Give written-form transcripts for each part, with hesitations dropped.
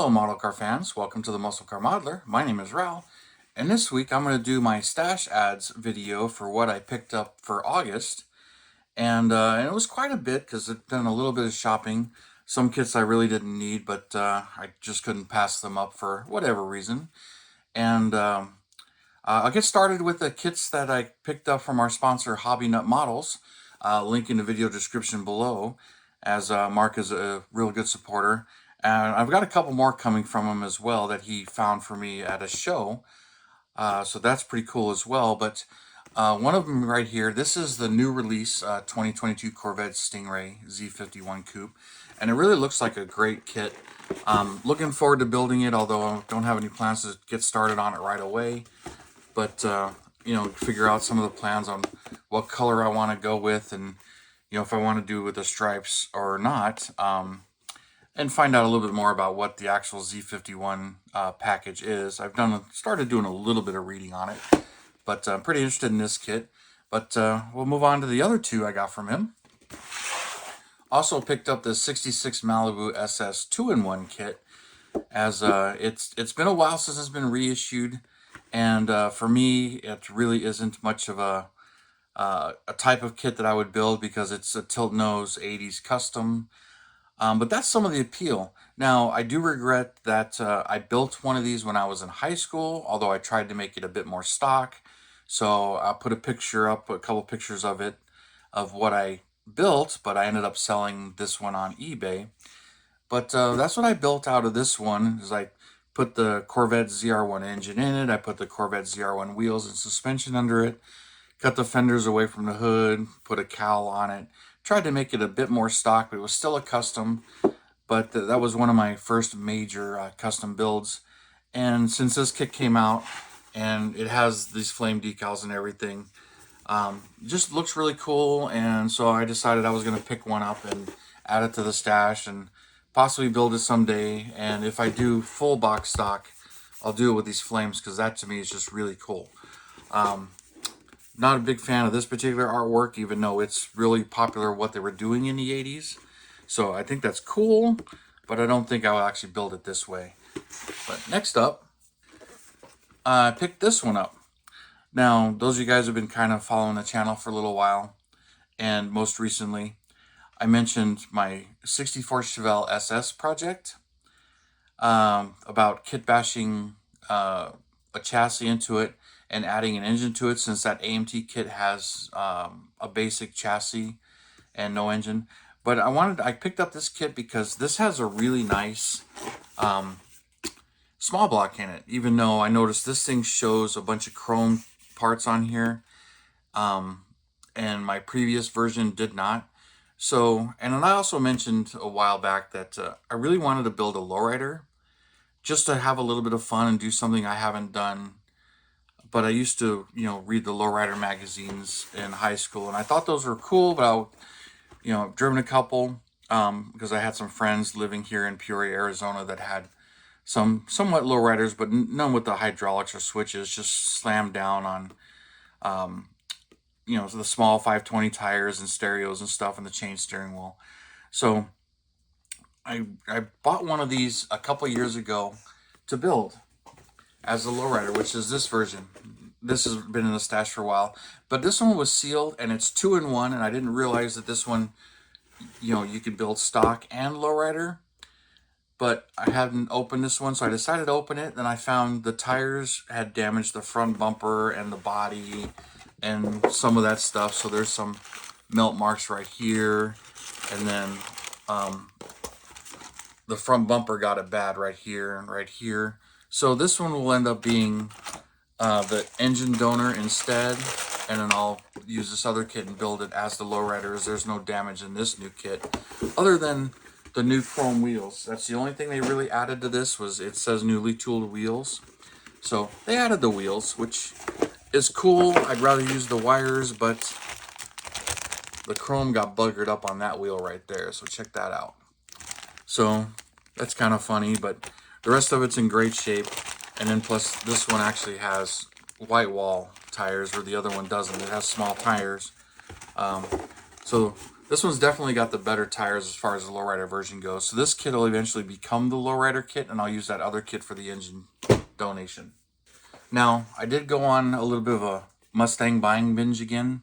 Hello model car fans, welcome to the Muscle Car Modeler. My name is Raul, and this week I'm going to do my stash ads video for what I picked up for August. And it was quite a bit because I've done a little bit of shopping. Some kits I really didn't need, but I just couldn't pass them up for whatever reason. And I'll get started with the kits that I picked up from our sponsor Hobby Nut Models. Link in the video description below, as Mark is a real good supporter. And I've got a couple more coming from him as well that he found for me at a show. So that's pretty cool as well. But one of them right here, this is the new release 2022 Corvette Stingray Z51 Coupe. And it really looks like a great kit. Looking forward to building it, although I don't have any plans to get started on it right away. But, you know, figure out some of the plans on what color I want to go with and, you know, if I want to do it with the stripes or not. And find out a little bit more about what the actual Z51 package is. I've started doing a little bit of reading on it, but I'm pretty interested in this kit. But we'll move on to the other two I got from him. Also picked up the 66 Malibu SS 2-in-1 kit, as it's been a while since it's been reissued, and for me it really isn't much of a type of kit that I would build because it's a tilt nose 80s custom. But that's some of the appeal. Now, I do regret that I built one of these when I was in high school, although I tried to make it a bit more stock. So I put a picture up, a couple pictures of it, of what I built, but I ended up selling this one on eBay. But that's what I built out of this one, is I put the Corvette ZR1 engine in it, I put the Corvette ZR1 wheels and suspension under it, cut the fenders away from the hood, put a cowl on it. Tried to make it a bit more stock, but it was still a custom. But that was one of my first major custom builds. And since this kit came out and it has these flame decals and everything, just looks really cool. And so I decided I was going to pick one up and add it to the stash and possibly build it someday. And if I do full box stock, I'll do it with these flames, because that to me is just really cool. Not a big fan of this particular artwork, even though it's really popular what they were doing in the 80s. So I think that's cool, but I don't think I'll actually build it this way. But next up, I picked this one up. Now, those of you guys have been kind of following the channel for a little while, and most recently, I mentioned my 64 Chevelle SS project, about kit bashing a chassis into it and adding an engine to it, since that AMT kit has a basic chassis and no engine. But I picked up this kit because this has a really nice small block in it, even though I noticed this thing shows a bunch of chrome parts on here, and my previous version did not. So, and then I also mentioned a while back that I really wanted to build a lowrider just to have a little bit of fun and do something I haven't done. But I used to, you know, read the Lowrider magazines in high school, and I thought those were cool. But I've driven a couple because I had some friends living here in Peoria, Arizona, that had somewhat lowriders, but none with the hydraulics or switches, just slammed down on, the small 520 tires and stereos and stuff, and the chain steering wheel. So I bought one of these a couple years ago to build as a lowrider, which is this version. This has been in the stash for a while, but this one was sealed and it's 2-in-1, and I didn't realize that this one, you could build stock and lowrider, but I hadn't opened this one, so I decided to open it. Then I found the tires had damaged the front bumper and the body and some of that stuff, so there's some melt marks right here, and then the front bumper got it bad right here and right here. So this one will end up being the engine donor instead, and then I'll use this other kit and build it as the lowrider, as there's no damage in this new kit other than the new chrome wheels. That's the only thing they really added to this, was it says newly tooled wheels. So they added the wheels, which is cool. I'd rather use the wires, but the chrome got buggered up on that wheel right there, so check that out. So that's kind of funny, but the rest of it's in great shape. And then plus this one actually has white wall tires, where the other one doesn't. It has small tires. So This one's definitely got the better tires as far as the Lowrider version goes. So this kit will eventually become the Lowrider kit, and I'll use that other kit for the engine donation. Now, I did go on a little bit of a Mustang buying binge again,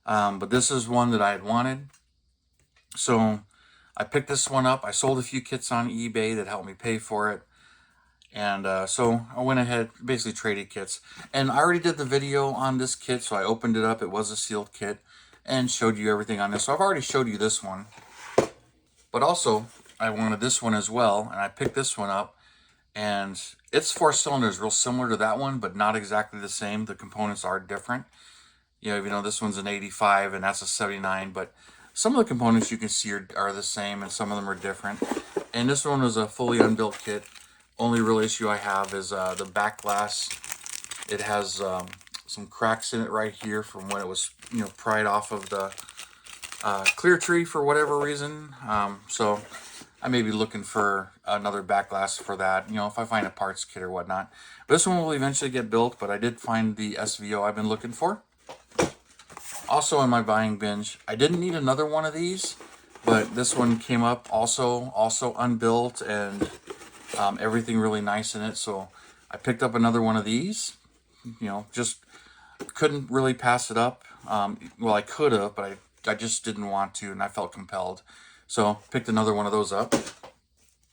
but this is one that I had wanted. So I picked this one up. I sold a few kits on eBay that helped me pay for it. And so I went ahead, basically traded kits. And I already did the video on this kit, so I opened it up. It was a sealed kit and showed you everything on this. So I've already showed you this one. But also, I wanted this one as well, and I picked this one up. And it's 4 cylinders, real similar to that one, but not exactly the same. The components are different. Even though this one's an 85 and that's a 79, but some of the components you can see are the same, and some of them are different. And this one was a fully unbuilt kit. Only real issue I have is the back glass. It has some cracks in it right here from when it was, pried off of the clear tree for whatever reason. So I may be looking for another back glass for that, if I find a parts kit or whatnot. But this one will eventually get built, but I did find the SVO I've been looking for. Also in my buying binge, I didn't need another one of these, but this one came up also unbuilt, and everything really nice in it. So I picked up another one of these. Just couldn't really pass it up. Well, I could have, but I just didn't want to, and I felt compelled. So picked another one of those up.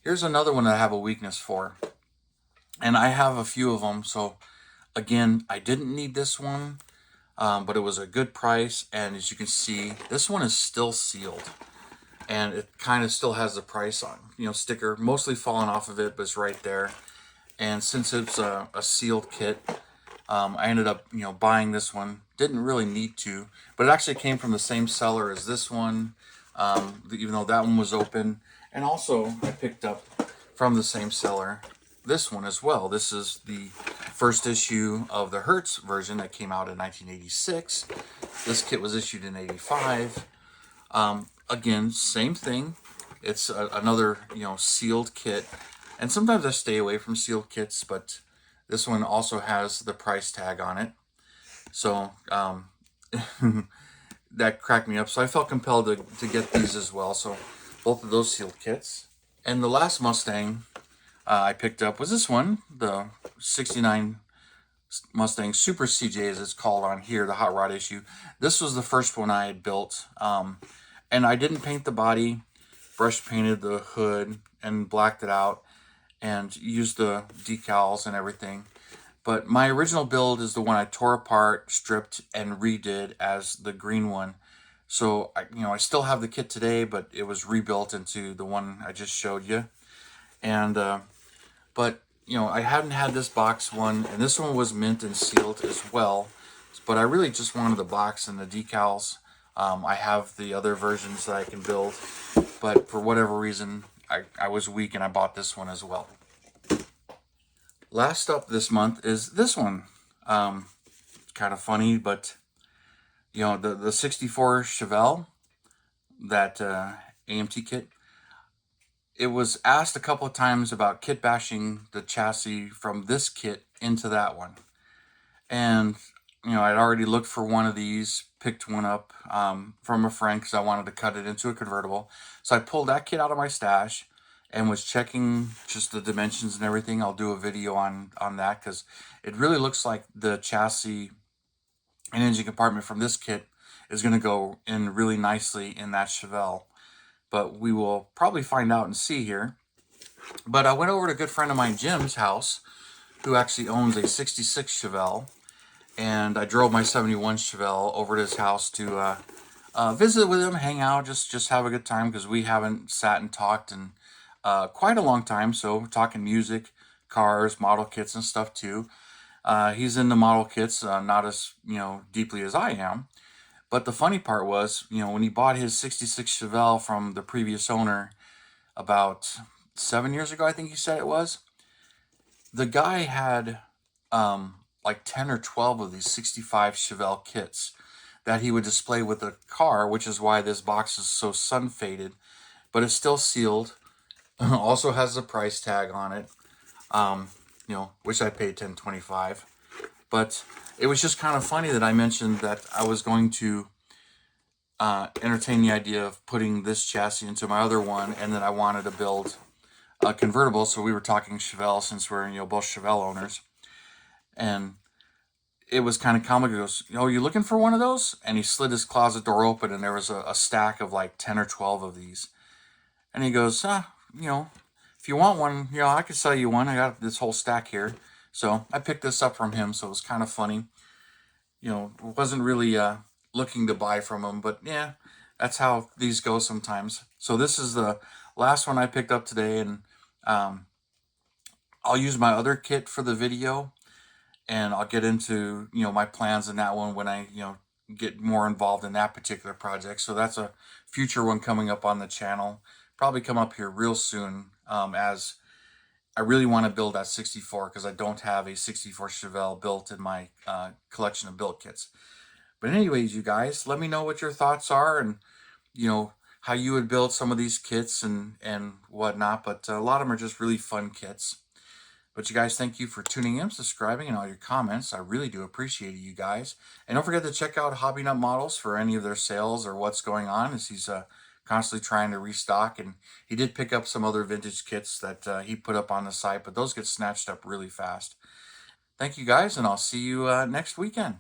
Here's another one that I have a weakness for, and I have a few of them. So again, I didn't need this one. But it was a good price, and as you can see, this one is still sealed, and it kind of still has the price on, sticker mostly falling off of it, but it's right there. And since it's a sealed kit, I ended up, buying this one. Didn't really need to, but it actually came from the same seller as this one, even though that one was open. And also, I picked up from the same seller this one as well. This is the first issue of the Hertz version that came out in 1986. This kit was issued in 85. Again, same thing. It's another, sealed kit. And sometimes I stay away from sealed kits, but this one also has the price tag on it. So that cracked me up. So I felt compelled to get these as well. So both of those sealed kits. And the last Mustang I picked up was this one, the 69 Mustang Super CJ, as it's called on here, the hot rod issue. This was the first one I had built, and I didn't paint the body, brush painted the hood and blacked it out, and used the decals and everything. But my original build is the one I tore apart, stripped, and redid as the green one. So I still have the kit today, but it was rebuilt into the one I just showed you. And but I hadn't had this box one, and this one was mint and sealed as well. But I really just wanted the box and the decals. I have the other versions that I can build, but for whatever reason, I was weak and I bought this one as well. Last up this month is this one. Kind of funny, but the 64 Chevelle, that AMT kit. It was asked a couple of times about kit bashing the chassis from this kit into that one. And, I'd already looked for one of these, picked one up from a friend because I wanted to cut it into a convertible. So I pulled that kit out of my stash and was checking just the dimensions and everything. I'll do a video on that because it really looks like the chassis and engine compartment from this kit is going to go in really nicely in that Chevelle. But we will probably find out and see here. But I went over to a good friend of mine, Jim's house, who actually owns a 66 Chevelle. And I drove my 71 Chevelle over to his house to visit with him, hang out, just have a good time, because we haven't sat and talked in quite a long time. So we're talking music, cars, model kits and stuff too. He's into model kits, not as, deeply as I am. But the funny part was, when he bought his 66 Chevelle from the previous owner about 7 years ago, I think he said it was, the guy had like 10 or 12 of these 65 Chevelle kits that he would display with the car, which is why this box is so sun faded, but it's still sealed. Also has a price tag on it, which I paid $10.25. But it was just kind of funny that I mentioned that I was going to entertained the idea of putting this chassis into my other one, and then I wanted to build a convertible. So we were talking Chevelle, since we're both Chevelle owners, and it was kind of comical. He goes, you looking for one of those? And he slid his closet door open, and there was a stack of like 10 or 12 of these. And he goes, if you want one, I could sell you one. I got this whole stack here. So I picked this up from him. So it was kind of funny. Wasn't really looking to buy from him, but yeah, that's how these go sometimes. So this is the last one I picked up today, and um, I'll use my other kit for the video, and I'll get into my plans in that one when I get more involved in that particular project. So that's a future one coming up on the channel, probably come up here real soon, as I really want to build that 64, because I don't have a 64 Chevelle built in my collection of build kits. But anyways, you guys, let me know what your thoughts are, and how you would build some of these kits and whatnot. But a lot of them are just really fun kits. But you guys, thank you for tuning in, subscribing, and all your comments. I really do appreciate it, you guys. And don't forget to check out Hobby Nut Models for any of their sales or what's going on, as he's constantly trying to restock. And he did pick up some other vintage kits that he put up on the site, but those get snatched up really fast. Thank you guys, and I'll see you next weekend.